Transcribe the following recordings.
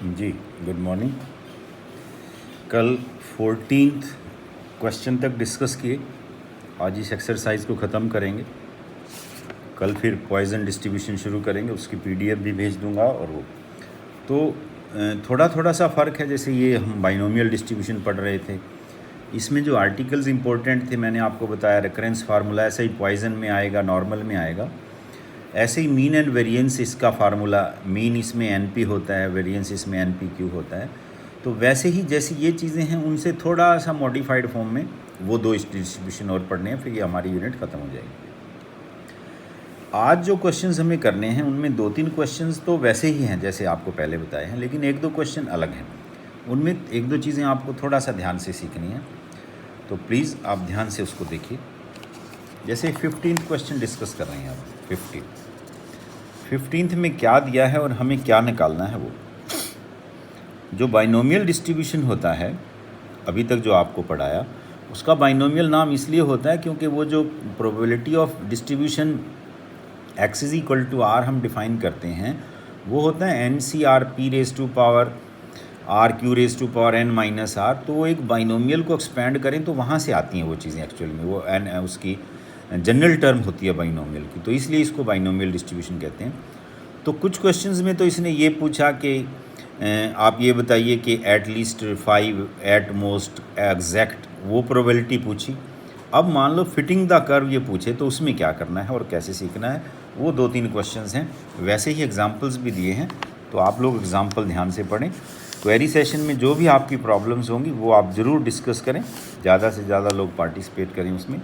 जी, good morning. कल 14th question तक discuss किए। आज इस एक्सरसाइज को ख़त्म करेंगे। कल फिर पॉइजन डिस्ट्रीब्यूशन शुरू करेंगे, उसकी पीडीएफ भी भेज दूंगा। और वो तो थोड़ा थोड़ा सा फ़र्क है। जैसे ये हम बाइनोमियल डिस्ट्रीब्यूशन पढ़ रहे थे, इसमें जो आर्टिकल्स इंपॉर्टेंट थे मैंने आपको बताया। रेकरेंस फार्मूला ऐसा ही पॉइजन में आएगा, नॉर्मल में आएगा। ऐसे ही मीन एंड वेरिएंस इसका फार्मूला, मीन इसमें एनपी होता है, वेरिएंस इसमें एनपीक्यू होता है। तो वैसे ही जैसी ये चीज़ें हैं उनसे थोड़ा सा मॉडिफाइड फॉर्म में वो दो डिस्ट्रीब्यूशन और पढ़ने हैं, फिर ये हमारी यूनिट ख़त्म हो जाएगी। आज जो क्वेश्चंस हमें करने हैं उनमें 2-3 क्वेश्चंस तो वैसे ही हैं जैसे आपको पहले बताए हैं, लेकिन 1-2 क्वेश्चन अलग हैं। उनमें 1-2 चीज़ें आपको थोड़ा सा ध्यान से सीखनी है, तो प्लीज़ आप ध्यान से उसको देखिए। जैसे 15th क्वेश्चन डिस्कस कर रहे हैं आप। 15th में क्या दिया है और हमें क्या निकालना है। वो जो बाइनोमियल डिस्ट्रीब्यूशन होता है अभी तक जो आपको पढ़ाया, उसका बाइनोमियल नाम इसलिए होता है क्योंकि वो जो probability of distribution x is equal to R हम डिफ़ाइन करते हैं, वो होता है N C R P raise to power R Q raise to power N minus R. तो वो एक बाइनोमियल को एक्सपेंड करें तो वहाँ से आती हैं वो चीज़ें एक्चुअल में। वो एन उसकी जनरल टर्म होती है बाइनोमियल की, तो इसलिए इसको बाइनोमियल डिस्ट्रीब्यूशन कहते हैं। तो कुछ क्वेश्चंस में तो इसने ये पूछा कि आप ये बताइए कि at least 5 at most exact, वो प्रोबेबिलिटी पूछी। अब मान लो फिटिंग द कर्व ये पूछे तो उसमें क्या करना है और कैसे सीखना है, वो 2-3 क्वेश्चंस हैं। वैसे ही एग्जांपल्स भी दिए हैं, तो आप लोग एग्जांपल ध्यान से पढ़ें। क्वेरी सेशन में जो भी आपकी प्रॉब्लम्स होंगी वो आप ज़रूर डिस्कस करें, ज़्यादा से ज़्यादा लोग पार्टिसिपेट करें उसमें।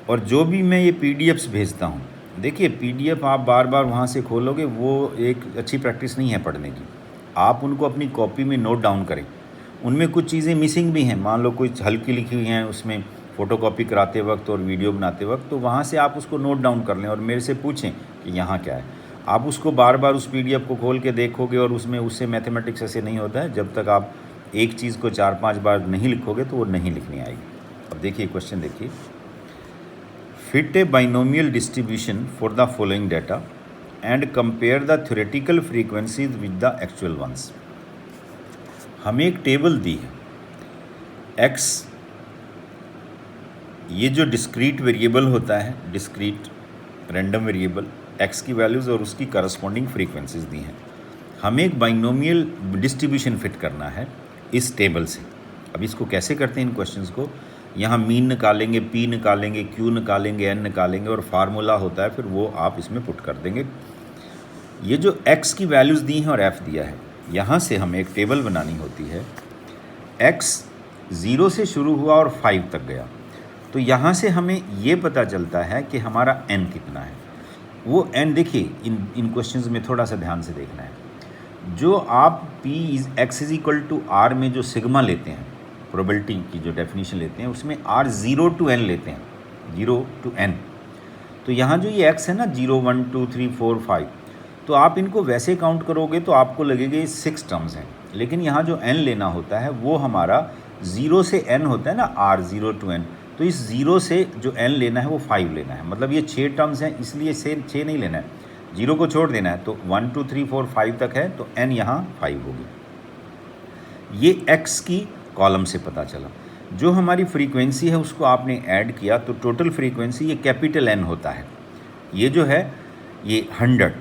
और जो भी मैं ये पीडीएफ्स भेजता हूँ, देखिए पीडीएफ आप बार बार वहाँ से खोलोगे, वो एक अच्छी प्रैक्टिस नहीं है पढ़ने की। आप उनको अपनी कॉपी में नोट डाउन करें। उनमें कुछ चीज़ें मिसिंग भी हैं, मान लो कुछ हल्की लिखी हुई हैं उसमें फ़ोटोकॉपी कराते वक्त और वीडियो बनाते वक्त, तो वहाँ से आप उसको नोट डाउन कर लें और मेरे से पूछें कि यहाँ क्या है। आप उसको बार बार उस पीडीएफ को खोल के देखोगे और उसमें उससे मैथमेटिक्स ऐसे नहीं होता है। जब तक आप एक चीज़ को 4-5 बार नहीं लिखोगे तो वो नहीं लिखनी आएगी। अब देखिए क्वेश्चन देखिए। Fit a binomial distribution for the following data and compare the theoretical frequencies with the actual ones. हमें एक टेबल दी है। x ये जो डिस्क्रीट वेरिएबल होता है, डिस्क्रीट रैंडम वेरिएबल, x की वैल्यूज़ और उसकी करस्पॉन्डिंग फ्रीक्वेंसीज दी हैं। हमें एक बाइनोमियल डिस्ट्रीब्यूशन फिट करना है इस टेबल से। अब इसको कैसे करते हैं इन क्वेश्चंस को, यहाँ मीन निकालेंगे, पी निकालेंगे, क्यू निकालेंगे, एन निकालेंगे और फार्मूला होता है, फिर वो आप इसमें पुट कर देंगे। ये जो x की वैल्यूज़ दी हैं और f दिया है, यहाँ से हमें एक टेबल बनानी होती है। x 0 से शुरू हुआ और 5 तक गया, तो यहाँ से हमें ये पता चलता है कि हमारा n कितना है। वो n देखिए, इन क्वेश्चंस में थोड़ा सा ध्यान से देखना है। जो आप x is equal to R में जो सिग्मा लेते हैं, प्रोबेबिलिटी की जो डेफिनेशन लेते हैं, उसमें r 0 to n लेते हैं, 0 to n। तो यहाँ जो ये x है ना, 0 1 2 3 4 5, तो आप इनको वैसे काउंट करोगे तो आपको लगेगा 6 टर्म्स हैं। लेकिन यहाँ जो n लेना होता है वो हमारा 0 से n होता है ना, r 0 to n। तो इस 0 से जो n लेना है वो 5 लेना है, मतलब ये 6 टर्म्स हैं, इसलिए से 6 नहीं लेना है, 0 को छोड़ देना है। तो 1 2 3 4 5 तक है, तो n यहाँ 5 होगी। ये x की कॉलम से पता चला। जो हमारी फ्रीक्वेंसी है उसको आपने ऐड किया, तो टोटल फ्रीक्वेंसी ये कैपिटल N होता है। ये जो है ये 100,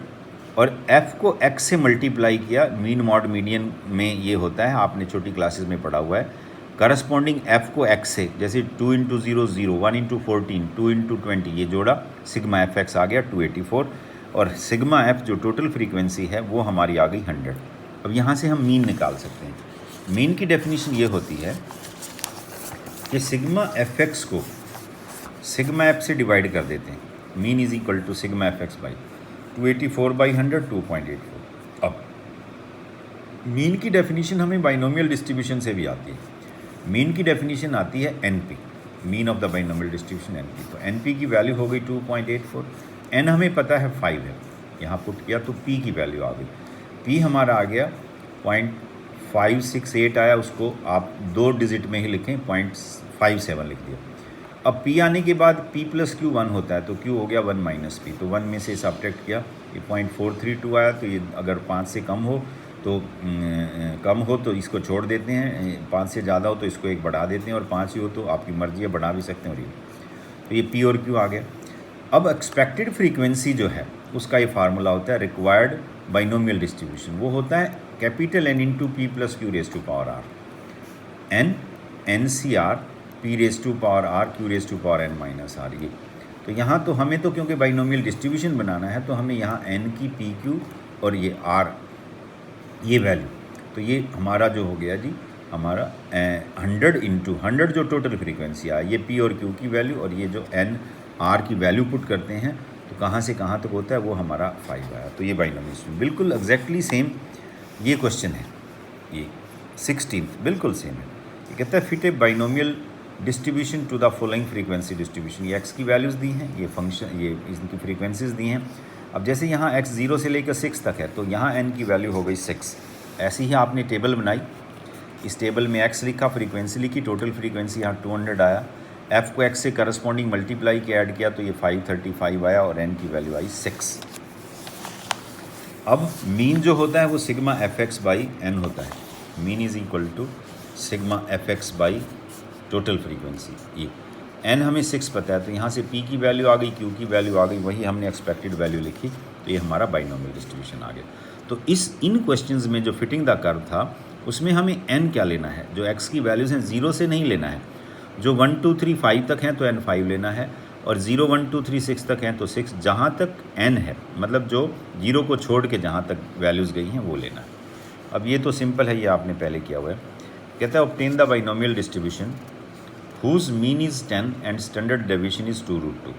और f को x से मल्टीप्लाई किया, मीन मॉड मीडियन में ये होता है, आपने छोटी क्लासेस में पढ़ा हुआ है। करस्पॉन्डिंग f को x से, जैसे 2 × 0 0, 1 × 14, 2 × 20, ये जोड़ा, सिग्मा fx आ गया 284, और सिग्मा f जो टोटल फ्रीक्वेंसी है वो हमारी आ गई 100। अब यहाँ से हम मीन निकाल सकते हैं। मीन की डेफिनेशन ये होती है कि सिग्मा fx को सिग्मा f से डिवाइड कर देते हैं। Mean is equal to sigma fx by 284/100, 2.84। अब मीन की डेफिनेशन हमें बाइनोमियल डिस्ट्रीब्यूशन से भी आती है। मीन की डेफिनेशन आती है NP, mean of the binomial distribution NP। तो NP की वैल्यू हो गई 2.84, n हमें पता है 5 है, यहाँ पुट किया तो p की वैल्यू आ गई। p हमारा आ गया 0.568 आया, उसको आप 2 डिजिट में ही लिखें, 0.57 लिख दिया। अब p आने के बाद p + q 1 होता है, तो q हो गया 1 - p, तो 1 में से सब्ट्रैक्ट किया, ये 0.432 आया। तो ये अगर 5 से कम हो तो कम हो तो इसको छोड़ देते हैं, 5 से ज़्यादा हो तो इसको 1 बढ़ा देते हैं, और 5 ही हो तो आपकी मर्ज़ी है बढ़ा भी सकते हैं। और ये तो ये पी और क्यू आ गया। अब एक्सपेक्टेड फ्रीक्वेंसी जो है उसका ये फार्मूला होता है रिक्वायर्ड बाइनोमियल डिस्ट्रीब्यूशन। वो होता है capital N into P plus Q raise to power R, N N C R P raise to power R Q raise to power N minus R. ये तो यहाँ तो हमें तो क्योंकि बाइनोमियल डिस्ट्रीब्यूशन बनाना है तो हमें यहाँ एन की पी क्यू और ये आर ये वैल्यू, तो ये हमारा जो हो गया जी हमारा 100 इंटू 100 जो टोटल फ्रीक्वेंसी आया, ये पी और क्यू की वैल्यू, और ये जो एन आर की वैल्यू पुट करते हैं तो कहाँ से कहाँ तक होता है वो हमारा 5 आया। तो ये बाइनोमियल बिल्कुल एग्जैक्टली सेम ये क्वेश्चन है, ये 16 बिल्कुल सेम है। ये कहता है fit a binomial distribution to the following frequency distribution. ये एक्स की वैल्यूज़ दी हैं, ये फंक्शन ये इनकी फ्रीक्वेंसीज दी हैं। अब जैसे यहाँ x 0 से लेकर 6 तक है तो यहाँ n की वैल्यू हो गई 6। ऐसे ही आपने टेबल बनाई, इस टेबल में x लिखा, फ्रीक्वेंसी लिखी, टोटल फ्रीक्वेंसी यहाँ 200 आया, f को x से करस्पॉन्डिंग मल्टीप्लाई के ऐड किया तो ये 535 आया और n की वैल्यू आई 6। अब मीन जो होता है वो सिग्मा fx बाई n होता है, mean is equal to sigma fx by total frequency. ये n हमें 6 पता है तो यहाँ से p की वैल्यू आ गई, q की वैल्यू आ गई, वही हमने एक्सपेक्टेड वैल्यू लिखी, तो ये हमारा बाइनोमियल डिस्ट्रीब्यूशन आ गया। तो इन क्वेश्चंस में जो फिटिंग द कर्व था उसमें हमें n क्या लेना है, जो x की वैल्यूज़ हैं 0 से नहीं लेना है, जो 1 2 3 5 तक हैं तो n 5 लेना है, और 0 1 2 3 6 तक हैं तो 6, जहाँ तक n है मतलब जो 0 को छोड़ के जहाँ तक वैल्यूज़ गई हैं वो लेना है। अब ये तो सिंपल है, ये आपने पहले किया हुआ है। कहता है obtain the binomial distribution whose mean is 10 and standard deviation is 2√2।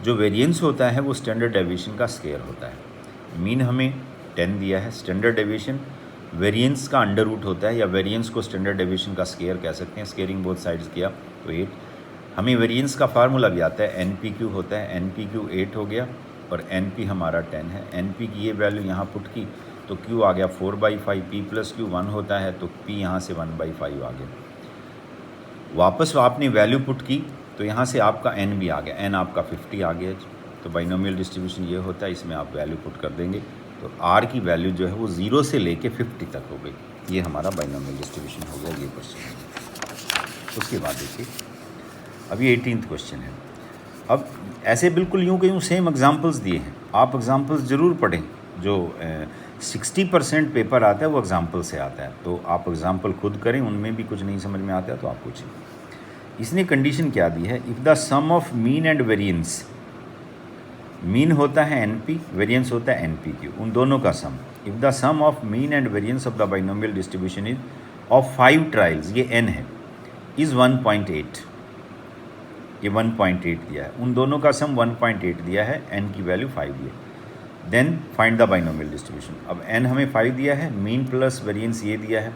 जो वेरिएंस होता है वो स्टैंडर्ड डेविएशन का स्क्वायर होता है। मीन हमें 10 दिया है, स्टैंडर्ड डेविएशन वेरिएंस का अंडर रूट होता है, या वेरिएंस को स्टैंडर्ड डेविएशन का स्क्वायर कह सकते हैं, स्क्वेयरिंग बोथ साइड्स किया तो 8। हमें वेरिएंस का फार्मूला भी आता है, NPQ होता है, NPQ 8 हो गया और NP हमारा 10 है। NP की ये वैल्यू यहाँ पुट की तो Q आ गया 4/5, P प्लस Q 1 होता है तो P यहाँ से 1/5 आ गया। वापस आपने वैल्यू पुट की तो यहाँ से आपका n भी आ गया, n आपका 50 आ गया। तो बाइनोमियल डिस्ट्रीब्यूशन ये होता है, इसमें आप वैल्यू पुट कर देंगे तो r की वैल्यू जो है वो 0 से लेके 50 तक हो गई। ये हमारा बाइनोमियल डिस्ट्रीब्यूशन हो गया, ये क्वेश्चन। उसके बाद देखिए अब ये 18th क्वेश्चन है। अब ऐसे बिल्कुल यूँ के यूँ सेम एग्जाम्पल्स दिए हैं, आप एग्जाम्पल्स ज़रूर पढ़ें। जो 60% पेपर आता है वो एग्जाम्पल से आता है, तो आप एग्जाम्पल खुद करें, उनमें भी कुछ नहीं समझ में आता है तो आप पूछें। इसने कंडीशन क्या दी है, if the sum of mean and variance, mean होता है NP, वेरिएंस होता है NPQ, उन दोनों का sum. If the sum of mean and variance of the binomial distribution is of 5 trials, ये n है, इज़ 1.8, ये 1.8 दिया है, उन दोनों का सम 1.8 दिया है, n की वैल्यू 5 दी है। Then find the binomial distribution. अब n हमें 5 दिया है, मीन प्लस वेरिएंस ये दिया है,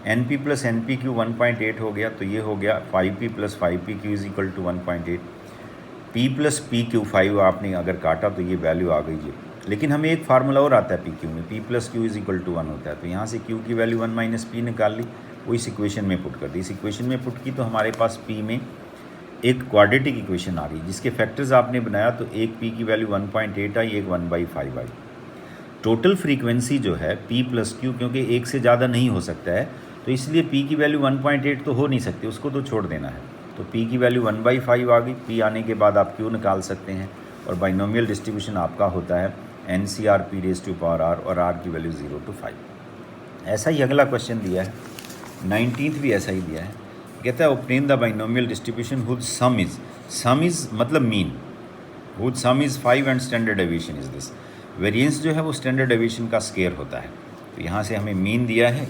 NP प्लस NPQ 1.8 हो गया, तो ये हो गया 5P plus 5PQ is equal to 1.8। P plus PQ 5 आपने अगर काटा तो ये वैल्यू आ गई है, लेकिन हमें एक फार्मूला और आता है PQ में, P plus Q is equal to 1 होता है, तो यहाँ से Q की वैल्यू 1 माइनस P निकाल ली, वो इस इक्वेशन में पुट कर दी। इस इक्वेशन में पुट की तो हमारे पास P में एक क्वाड्रेटिक इक्वेशन आ गई, जिसके फैक्टर्स आपने बनाया तो एक P की वैल्यू 1.8 आई, एक 1/5 आई। टोटल फ्रीक्वेंसी जो है P प्लस Q, क्योंकि एक से ज़्यादा नहीं हो सकता है तो इसलिए P की वैल्यू 1.8 तो हो नहीं सकती, उसको तो छोड़ देना है, तो P की वैल्यू 1/5 आ गई। P आने के बाद आप Q निकाल सकते हैं, और बाइनोमियल डिस्ट्रीब्यूशन आपका होता है NCR P raise to power R, और R की वैल्यू 0 to 5। ऐसा ही अगला क्वेश्चन दिया है, 19th भी ऐसा ही दिया है। कहता है obtain the binomial distribution whose sum is मतलब mean, whose sum is 5 and standard deviation is this. Variance जो है वो स्टैंडर्ड डेविएशन का स्क्वायर होता है, तो यहाँ से हमें मीन दिया है,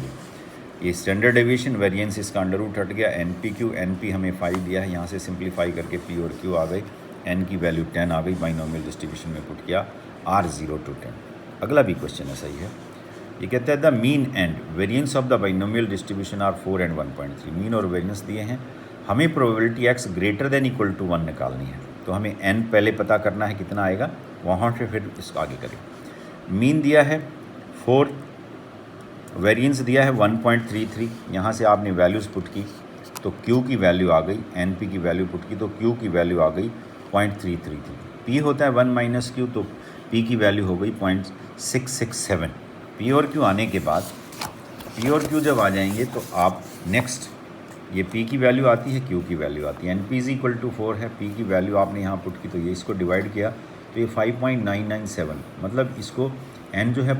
ये स्टैंडर्ड डेविएशन, वेरिएंस इसका अंडर रूट हट गया, NPQ, NP हमें 5 दिया है, यहाँ से सिंप्लीफाई करके P और Q आ गई, N की वैल्यू 10 आ गई, बाइनोमियल डिस्ट्रीब्यूशन में पुट किया, R 0 to 10। अगला भी क्वेश्चन ऐसा ही है, ये कहता है the mean and variance of the binomial distribution are 4 and 1.3। Mean और वेरिएंस दिए हैं, हमें probability x greater than equal to 1 निकालनी है, तो हमें n पहले पता करना है कितना आएगा, वहाँ से फिर इसको आगे करें। मीन दिया है 4, वेरिएंस दिया है 1.33, यहाँ से आपने वैल्यूज़ पुट की तो Q की वैल्यू आ गई, NP की वैल्यू पुट की तो Q की वैल्यू आ गई 0.333। P होता है 1 माइनस Q, तो P की वैल्यू हो गई 0.667। पी और क्यू आने के बाद पी और क्यू जब आ जाएंगे तो आप नेक्स्ट ये पी की वैल्यू आती है, क्यू की वैल्यू आती है। N P is equal to 4 है, पी की वैल्यू आपने यहाँ पुट की तो ये इसको डिवाइड किया तो ये 5.997, मतलब इसको एन जो है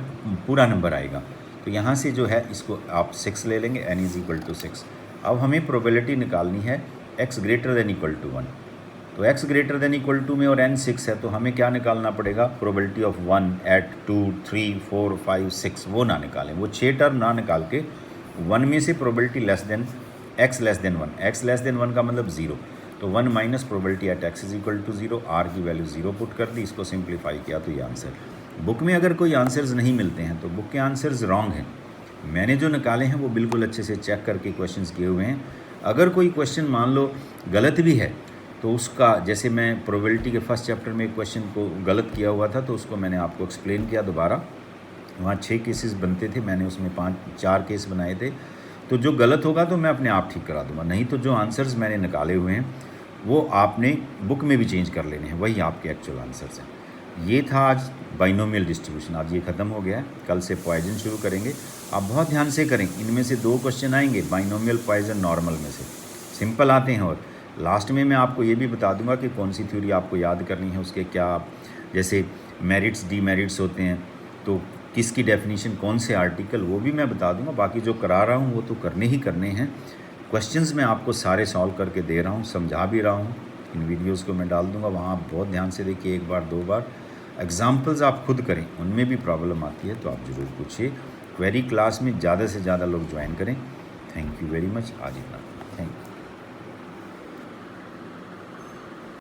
पूरा नंबर आएगा। तो यहाँ से जो है इसको आप 6 ले लेंगे, एन इज़ इक्वल टू 6। अब हमें प्रोबेबिलिटी निकालनी है X greater than equal to 1। तो x greater than equal to में और n 6 है तो हमें क्या निकालना पड़ेगा, प्रोबेबिलिटी ऑफ 1 एट 2 3 4 5 6, वो ना निकालें, वो 6 टर्म ना निकाल के 1 में से probability less than x less than 1, x less than 1 का मतलब 0, तो 1 minus probability at x is equal to 0, r की वैल्यू 0 पुट कर दी, इसको सिंप्लीफाई किया तो ये आंसर। बुक में अगर कोई आंसर्स नहीं मिलते हैं तो बुक के आंसर्स रॉन्ग हैं, मैंने जो निकाले हैं वो बिल्कुल अच्छे से चेक करके क्वेश्चंस किए हुए हैं। अगर कोई क्वेश्चन मान लो गलत भी है तो उसका, जैसे मैं प्रोबेबिलिटी के फर्स्ट चैप्टर में एक क्वेश्चन को गलत किया हुआ था तो उसको मैंने आपको एक्सप्लेन किया दोबारा, वहाँ 6 केसेस बनते थे, मैंने उसमें 4 केस बनाए थे। तो जो गलत होगा तो मैं अपने आप ठीक करा दूंगा, नहीं तो जो आंसर्स मैंने निकाले हुए हैं वो आपने बुक में भी चेंज कर लेने हैं, वही आपके एक्चुअल आंसर्स हैं। ये था आज बाइनोमियल डिस्ट्रीब्यूशन, आज ये ख़त्म हो गया है, कल से पॉइजन शुरू करेंगे। आप बहुत ध्यान से करें, इनमें से 2 क्वेश्चन आएंगे बाइनोमियल, पॉइजन, नॉर्मल में से, सिंपल आते हैं। और लास्ट में मैं आपको ये भी बता दूंगा कि कौन सी थ्योरी आपको याद करनी है, उसके क्या जैसे मेरिट्स डीमेरिट्स होते हैं, तो किसकी डेफिनेशन, कौन से आर्टिकल, वो भी मैं बता दूंगा। बाकी जो करा रहा हूँ वो तो करने ही करने हैं। क्वेश्चंस मैं आपको सारे सॉल्व करके दे रहा हूँ, समझा भी रहा हूँ, इन वीडियोज़ को मैं डाल दूँगा, वहाँ आप बहुत ध्यान से देखिए, 1 बार 2 बार। एग्जाम्पल्स आप खुद करें, उनमें भी प्रॉब्लम आती है तो आप ज़रूर पूछिए। क्वेरी क्लास में ज़्यादा से ज़्यादा लोग ज्वाइन करें। थैंक यू वेरी मच, आज इतना, थैंक यू।